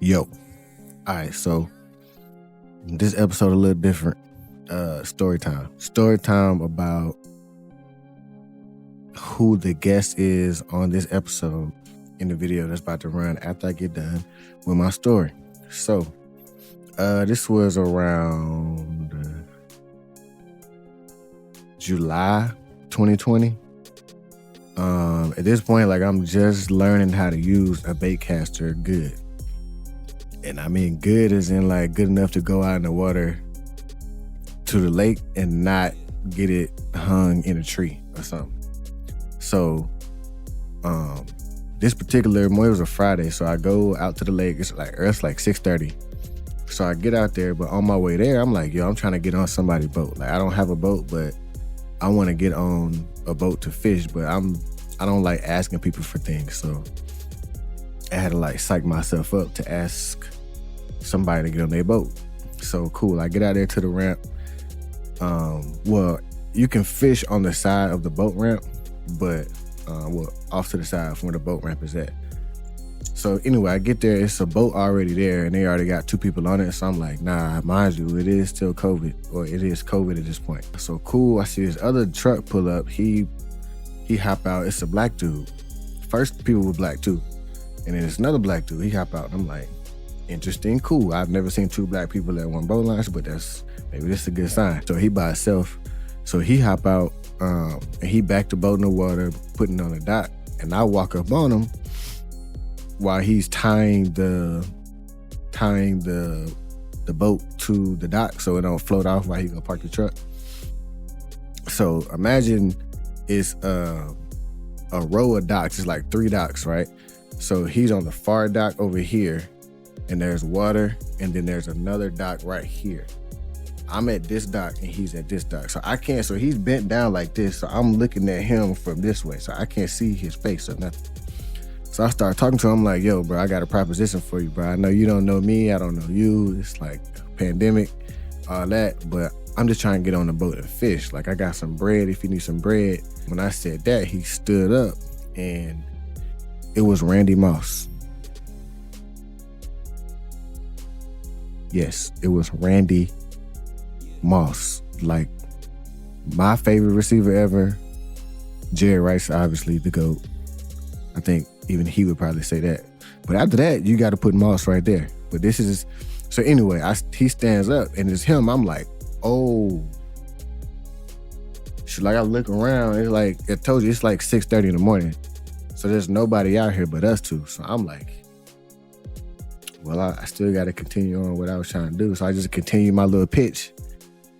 Yo. All right, so this episode a little different. Story time. Story time about who the guest is on this episode in the video that's about to run after I get done with my story. So, this was around July 2020. At this point, like, I'm just learning how to use a bait caster good. And I mean good as in like good enough to go out in the water to the lake and not get it hung in a tree or something. So this particular morning, it was a Friday, so I go out to the lake. It's like 6:30. So I get out there, but on my way there, I'm like, yo, I'm trying to get on somebody's boat. Like, I don't have a boat, but I want to get on a boat to fish, but I don't like asking people for things. So I had to like psych myself up to ask somebody to get on their boat. So cool, I get out there to the ramp. Well, you can fish on the side of the boat ramp, but off to the side from where the boat ramp is at. So anyway, I get there, it's a boat already there, and they already got 2 people on it. So I'm like, nah, mind you, it is still COVID, or it is COVID at this point. So cool, I see this other truck pull up. He hop out. It's a black dude. First people were black too. And then it's another black dude. He hop out. And I'm like, interesting, cool. I've never seen 2 black people at one boat launch, but maybe this is a good sign. So he by himself. So he hop out, and he back the boat in the water, putting it on the dock. And I walk up on him while he's tying the boat to the dock so it don't float off while he gonna park the truck. So imagine it's a row of docks. It's like 3 docks, right? So he's on the far dock over here, and there's water, and then there's another dock right here. I'm at this dock, and he's at this dock. So he's bent down like this, so I'm looking at him from this way, so I can't see his face or nothing. So I start talking to him, I'm like, yo, bro, I got a proposition for you, bro. I know you don't know me, I don't know you. It's like a pandemic, all that, but I'm just trying to get on the boat and fish. Like, I got some bread if you need some bread. When I said that, he stood up, and it was Randy Moss. Yes, it was Randy Moss. Like, my favorite receiver ever. Jerry Rice, obviously, the GOAT. I think even he would probably say that. But after that, you got to put Moss right there. But this is... So anyway, he stands up, and it's him. I'm like, oh. So like, I look around, it's like, I told you, it's like 6:30 in the morning. So there's nobody out here but us 2. So I'm like, well, I still got to continue on what I was trying to do. So I just continued my little pitch.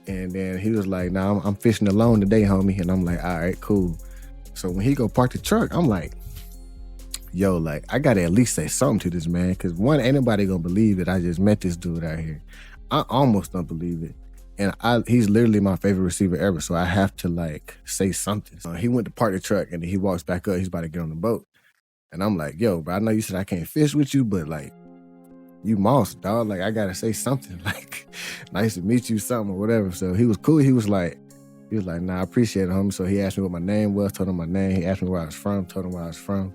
And then he was like, nah, I'm fishing alone today, homie. And I'm like, all right, cool. So when he go park the truck, I'm like, yo, like, I got to at least say something to this man. Because one, ain't nobody going to believe that I just met this dude out here. I almost don't believe it. And he's literally my favorite receiver ever, so I have to, like, say something. He went to park the truck, and then he walks back up. He's about to get on the boat. And I'm like, yo, bro, I know you said I can't fish with you, but, like, you Moss, dog. Like, I got to say something. Like, nice to meet you, something or whatever. So he was cool. He was like, nah, I appreciate it, homie. So he asked me what my name was, told him my name. He asked me where I was from, told him where I was from.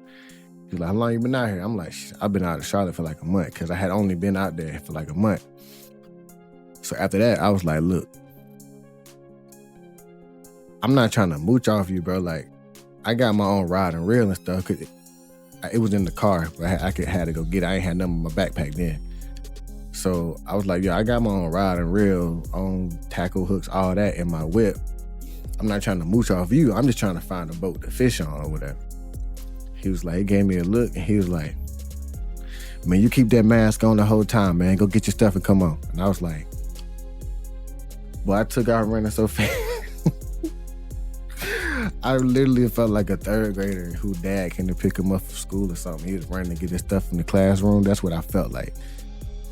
He was like, how long you been out here? I'm like, I've been out of Charlotte for like a month, because I had only been out there for like a month. So after that, I was like, look, I'm not trying to mooch off you, bro. Like, I got my own rod and reel and stuff. Cause it was in the car, but I had to go get it. I ain't had nothing in my backpack then. So I was like, yo, I got my own rod and reel, own tackle hooks, all that in my whip. I'm not trying to mooch off you. I'm just trying to find a boat to fish on or whatever. He was like, he gave me a look, and he was like, man, you keep that mask on the whole time, man. Go get your stuff and come on. And I was like, well, I took out running so fast. I literally felt like a 3rd grader who dad came to pick him up from school or something. He was running to get his stuff from the classroom. That's what I felt like.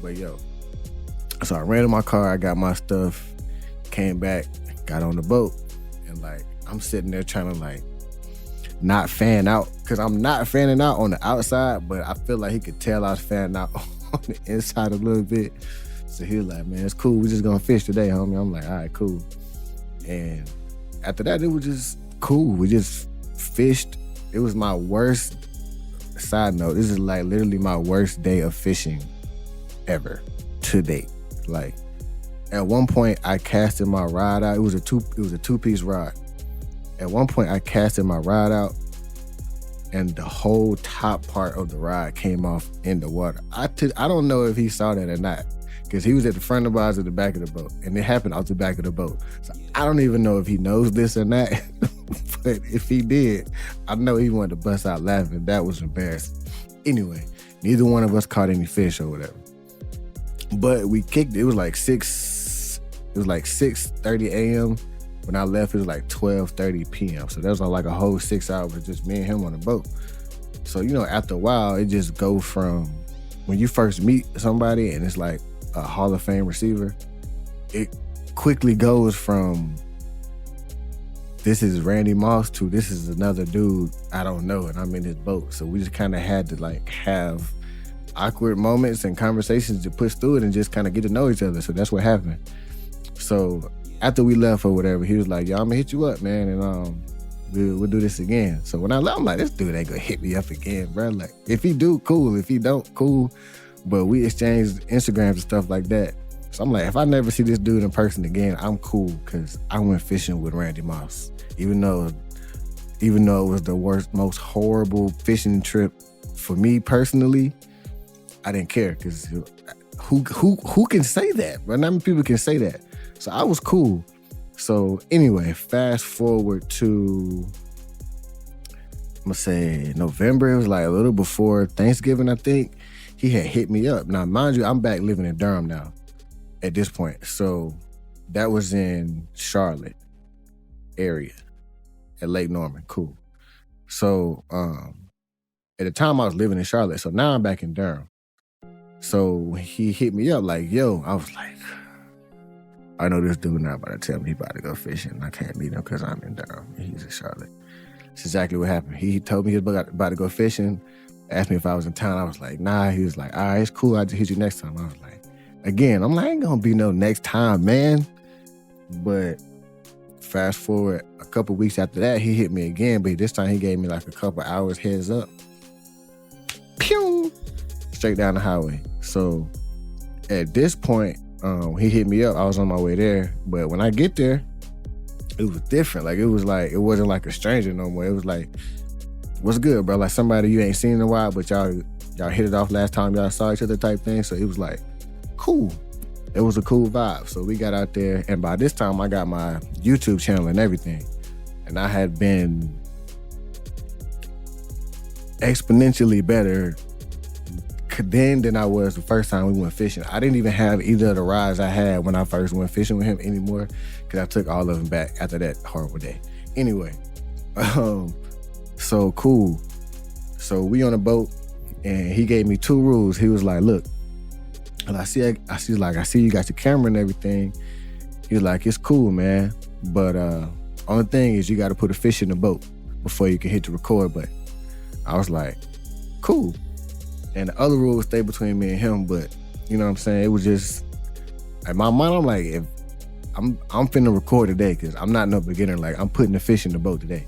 But yo, so I ran in my car, I got my stuff, came back, got on the boat, and like, I'm sitting there trying to like not fan out, because I'm not fanning out on the outside, but I feel like he could tell I was fanning out on the inside a little bit. So he was like, man, it's cool. We just gonna fish today, homie. I'm like, all right, cool. And after that, it was just cool. We just fished. It was my worst, side note, this is like literally my worst day of fishing ever to date. Like, at one point I casted my rod out. It was a two-piece rod. At one point I casted my rod out and the whole top part of the rod came off in the water. I don't know if he saw that or not, because he was at the front of the boat, I was at the back of the boat, and it happened off the back of the boat. So I don't even know if he knows this or not, but if he did, I know he wanted to bust out laughing. That was embarrassing. Anyway, neither one of us caught any fish or whatever. But we kicked it. It was like 6:30 a.m. When I left, it was like 12:30 p.m. So that was like a whole 6 hours just me and him on the boat. So, after a while, it just go from when you first meet somebody and it's like a Hall of Fame receiver, it quickly goes from this is Randy Moss to this is another dude I don't know and I'm in his boat. So we just kind of had to like have awkward moments and conversations to push through it and just kind of get to know each other. So that's what happened. So after we left or whatever, he was like, yo, I'm gonna hit you up, man, and we'll do this again. So when I left, I'm like, this dude ain't gonna hit me up again, bro. Like, if he do, cool. If he don't, cool. But we exchanged Instagrams and stuff like that. So I'm like, if I never see this dude in person again, I'm cool, because I went fishing with Randy Moss. Even though it was the worst, most horrible fishing trip for me personally, I didn't care, because who can say that? But not many people can say that. So I was cool. So anyway, fast forward to, I'm gonna say November. It was like a little before Thanksgiving, I think. He had hit me up. Now, mind you, I'm back living in Durham now at this point. So that was in Charlotte area at Lake Norman. Cool. So at the time I was living in Charlotte. So now I'm back in Durham. So he hit me up like, yo, I was like, I know this dude now about to tell me he about to go fishing. I can't meet him because I'm in Durham and he's in Charlotte. That's exactly what happened. He told me he was about to go fishing, asked me if I was in town. I was like, nah. He was like, all right, it's cool. I'll just hit you next time. I was like, again, I'm like, ain't gonna be no next time, man. But fast forward a couple weeks after that, he hit me again, but this time he gave me like a couple hours heads up. Pew! Straight down the highway. So at this point, he hit me up. I was on my way there, but when I get there, it was different. Like, it wasn't like a stranger no more. It was like, what's good, bro? Like somebody you ain't seen in a while, but y'all hit it off last time y'all saw each other type thing. So it was like, cool. It was a cool vibe. So we got out there, and by this time I got my YouTube channel and everything. And I had been exponentially better then than I was the first time we went fishing. I didn't even have either of the rods I had when I first went fishing with him anymore, because I took all of them back after that horrible day. Anyway, so cool. So we on a boat, and he gave me 2 rules. He was like, look, and I see you got your camera and everything. He was like, it's cool, man, but only thing is you got to put a fish in the boat before you can hit the record button. I was like, cool. And the other rule would stay between me and him, but you know what I'm saying? It was just, in my mind, I'm like, if I'm finna record today, because I'm not no beginner. Like, I'm putting the fish in the boat today.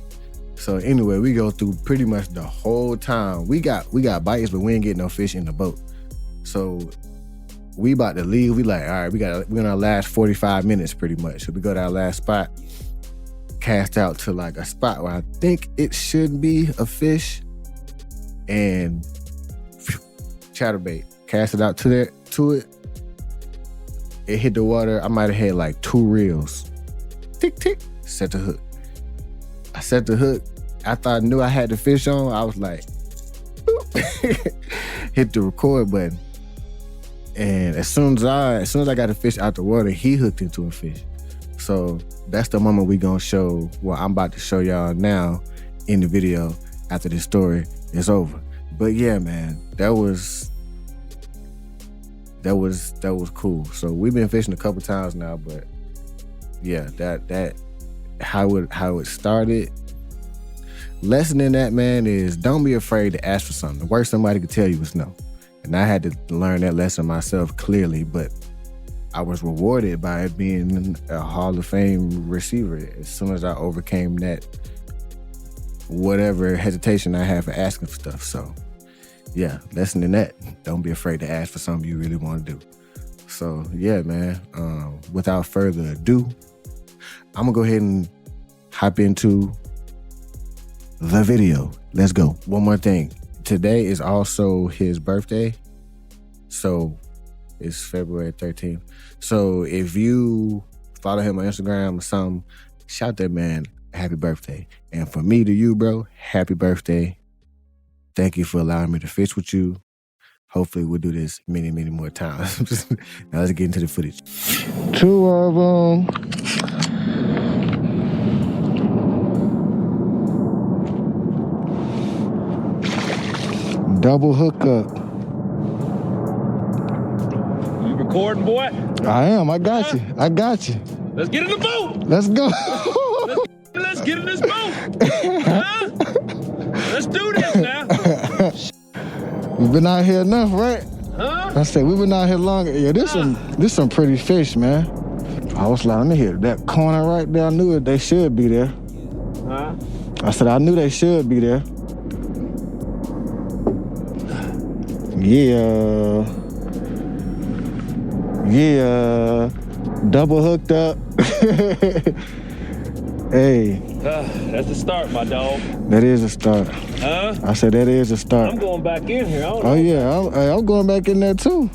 So anyway, we go through pretty much the whole time. We got bites, but we ain't getting no fish in the boat. So we about to leave. We like, all right, we're gonna last 45 minutes pretty much. So we go to our last spot, cast out to like a spot where I think it should be a fish, and chatterbait. Cast it out to it. It hit the water. I might have had like 2 reels. Tick, tick. Set the hook. I set the hook. After I knew I had the fish on, I was like, hit the record button. And as soon as I got the fish out the water, he hooked into a fish. So that's the moment we gonna show, well, I'm about to show y'all now in the video after this story is over. But yeah, man, that was cool. So we've been fishing a couple times now, but yeah, that how it started. Lesson in that, man, is don't be afraid to ask for something. The worst somebody could tell you is no. And I had to learn that lesson myself clearly, but I was rewarded by it being a Hall of Fame receiver as soon as I overcame that whatever hesitation I had for asking for stuff. So yeah, less than that, don't be afraid to ask for something you really want to do. So yeah, man, without further ado, I'm gonna go ahead and hop into the video. Let's go. One more thing. Today is also his birthday. So it's February 13th. So if you follow him on Instagram or something, shout that man happy birthday. And for me to you, bro, happy birthday. Thank you for allowing me to fish with you. Hopefully we'll do this many, many more times. Now let's get into the footage. 2 of them. Double hookup. You recording, boy? I am. I got you. I got you. Let's get in the boat. Let's go. Let's get in this boat. Huh? Let's do this now. We've been out here enough, right? Huh? I said we've been out here long. Yeah, this some pretty fish, man. I was like, let me hit that corner right there. I knew it. They should be there. Huh? I said I knew they should be there. Yeah. Yeah. Double hooked up. Hey. That's the start, my dog. That is a start. Huh? I said that is a start. I'm going back in here. Oh yeah, I'm going back in there too.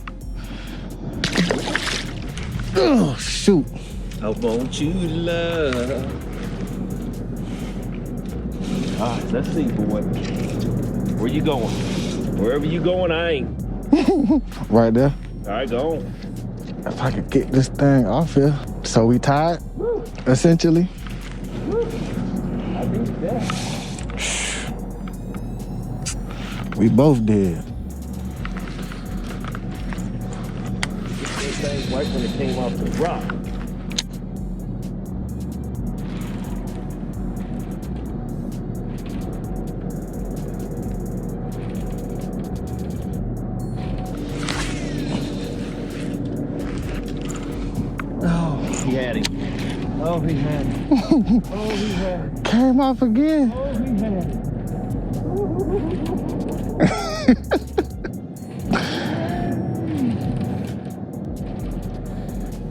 Oh shoot. I want you to love. All right, let's see, boy. Where you going? Wherever you going, I ain't. Right there. All right, go on. If I could get this thing off here. So we tied, essentially. I think that. We both did. This thing right when it came off the rock. He had him. Oh, he had him. Oh, he had him. Came off again. Oh, he had him.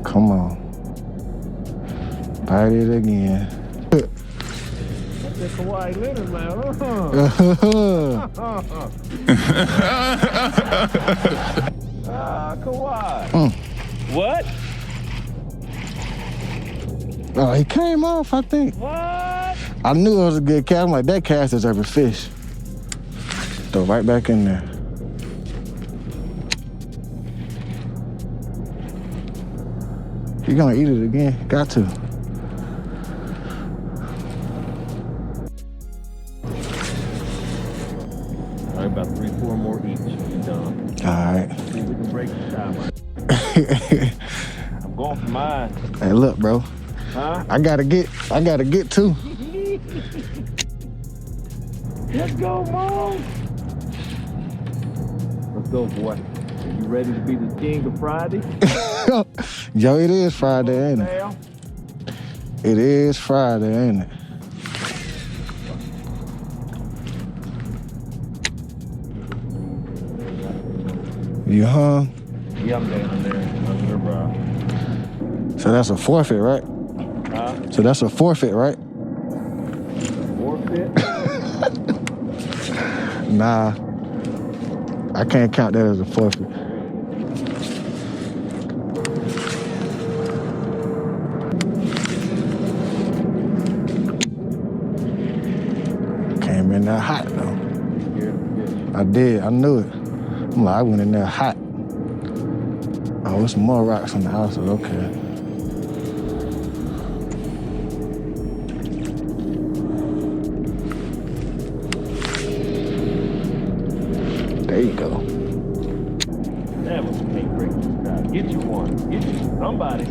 Come on. Bite it again. That's the Kawhi Leonard, man. Kawhi. What? Oh, he came off, I think. What? I knew it was a good cast. I'm like, that cast deserves a fish. Throw right back in there. You're gonna eat it again. Got to. All right, about 3-4 more each. You're done. All right. See if we can break the time. I'm going for mine. Hey, look, bro. Huh? I gotta get two. Let's go, Mom. Let's go, boy. Are you ready to be the king of Friday? Yo, it is Friday, ain't it? It is Friday, ain't it? You hung? Yeah, I'm down there. I'm sure, bro. So that's a forfeit, right? Huh? So that's a forfeit, right? Forfeit? Nah. I can't count that as a forfeit. Came in there hot, though. I did. I knew it. I'm like, I went in there hot. Oh, there's some more rocks on the house. Okay. There you go. Damn it, you can't break this guy. Get you one. Get you somebody.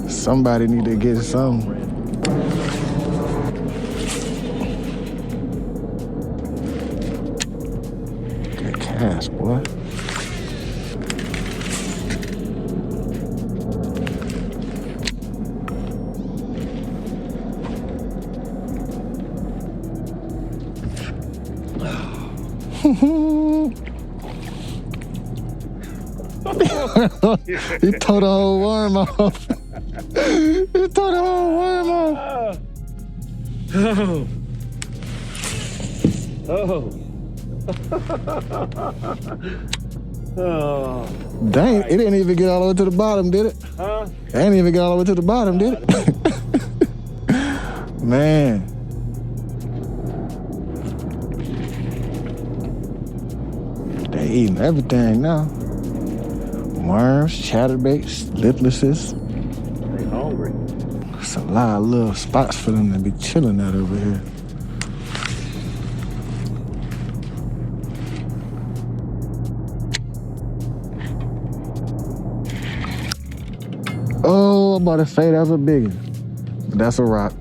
Somebody need to get something. Good cast, boy. He tore the whole worm off. He tore the whole worm off. Oh. Dang, it didn't even get all the way to the bottom, did it? Huh? It didn't even get all the way to the bottom, did it? Man. They eating everything now. Worms, chatterbaits, liplesses. They hungry. It's a lot of little spots for them to be chilling at over here. Oh, I'm about to say that's a big one. That's a rock.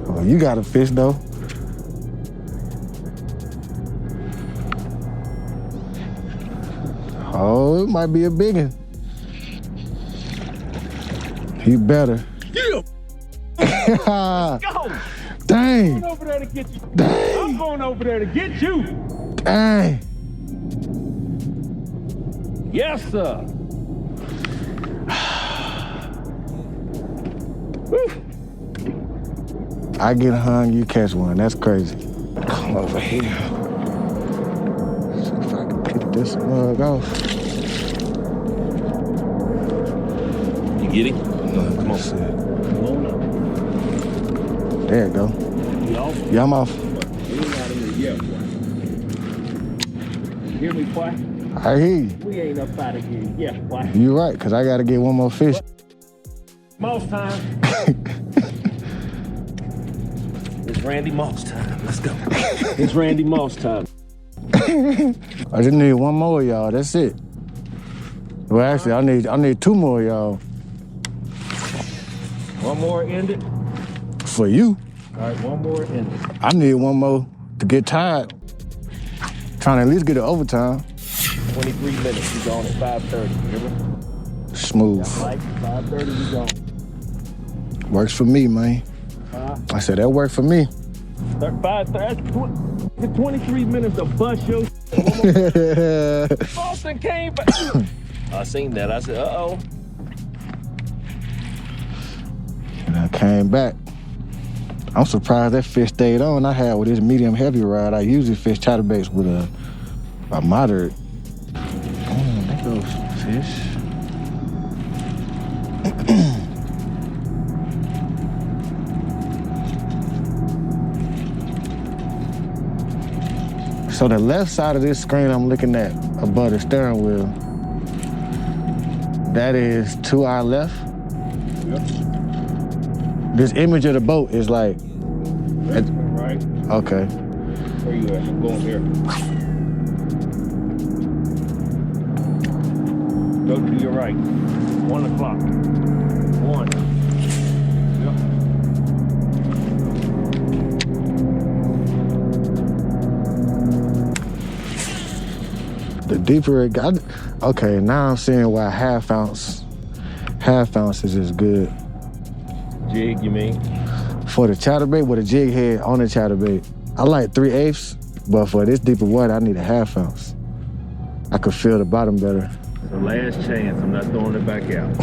Oh, you got a fish though. Oh, it might be a big one. You better. Yeah. Go. Dang. I'm going over there to get you. Dang. I'm going over there to get you. Dang. Yes, sir. I get hung, you catch one. That's crazy. Come over here. See if I can pick this mug off. You get it? No, come on. Come on up. There you go. You off? Yeah, I'm off. We ain't out of here yet, boy. You hear me, boy? I hear you. We ain't up out of here yet, boy. You right, because I got to get one more fish. Moss time. It's Randy Moss time. Let's go. It's Randy Moss time. I just need one more, y'all. That's it. Well, actually, I need two more, y'all. One more ended. For you. All right, one more ended. I need one more to get tired. Trying to at least get it overtime. 23 minutes. We gone at 5:30. Remember? Smooth. Like 5:30. We gone. Works for me, man. I said that worked for me. 23 minutes to bust your Boston came back. I seen that. I said, uh-oh. And I came back. I'm surprised that fish stayed on. I had with this medium heavy rod. I usually fish chatterbaits with a moderate. There goes fish. So the left side of this screen I'm looking at above the steering wheel, that is to our left. Yep. This image of the boat is like... Right. Okay. Where you at? I'm going here. Go to your right. 1 o'clock. 1. Yep. The deeper it got, okay, now I'm seeing why half ounces is good. Jig, you mean? For the chatterbait with a jig head on the chatterbait, I like 3/8, but for this deeper water, I need a half ounce. I could feel the bottom better. The last chance, I'm not throwing it back out.